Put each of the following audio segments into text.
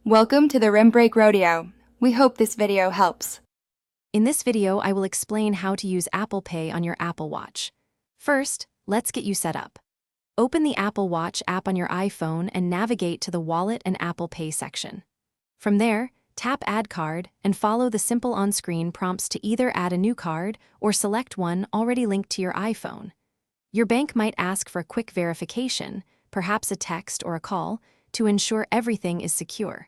Welcome to the Rim Break Rodeo. We hope this video helps. In this video, I will explain how to use Apple Pay on your Apple Watch. First, let's get you set up. Open the Apple Watch app on your iPhone and navigate to the Wallet and Apple Pay section. From there, tap Add Card and follow the simple on-screen prompts to either add a new card or select one already linked to your iPhone. Your bank might ask for a quick verification, perhaps a text or a call, to ensure everything is secure.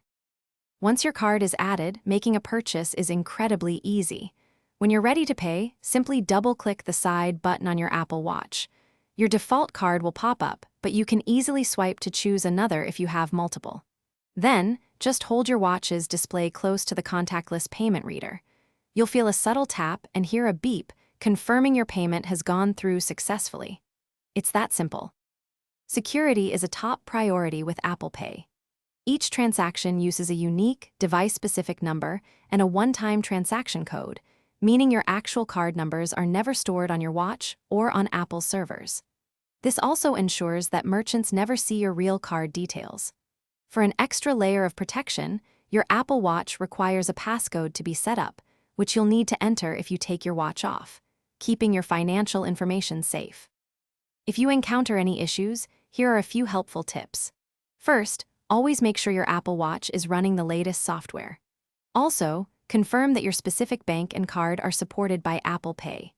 Once your card is added, making a purchase is incredibly easy. When you're ready to pay, simply double-click the side button on your Apple Watch. Your default card will pop up, but you can easily swipe to choose another if you have multiple. Then, just hold your watch's display close to the contactless payment reader. You'll feel a subtle tap and hear a beep, confirming your payment has gone through successfully. It's that simple. Security is a top priority with Apple Pay. Each transaction uses a unique, device-specific number and a one-time transaction code, meaning your actual card numbers are never stored on your watch or on Apple's servers. This also ensures that merchants never see your real card details. For an extra layer of protection, your Apple Watch requires a passcode to be set up, which you'll need to enter if you take your watch off, keeping your financial information safe. If you encounter any issues, here are a few helpful tips. First, always make sure your Apple Watch is running the latest software. Also, confirm that your specific bank and card are supported by Apple Pay.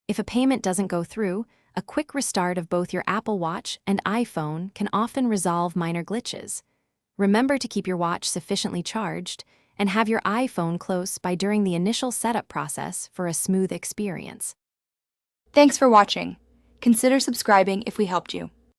If a payment doesn't go through, a quick restart of both your Apple Watch and iPhone can often resolve minor glitches. Remember to keep your watch sufficiently charged and have your iPhone close by during the initial setup process for a smooth experience. Thanks for watching. Consider subscribing if we helped you.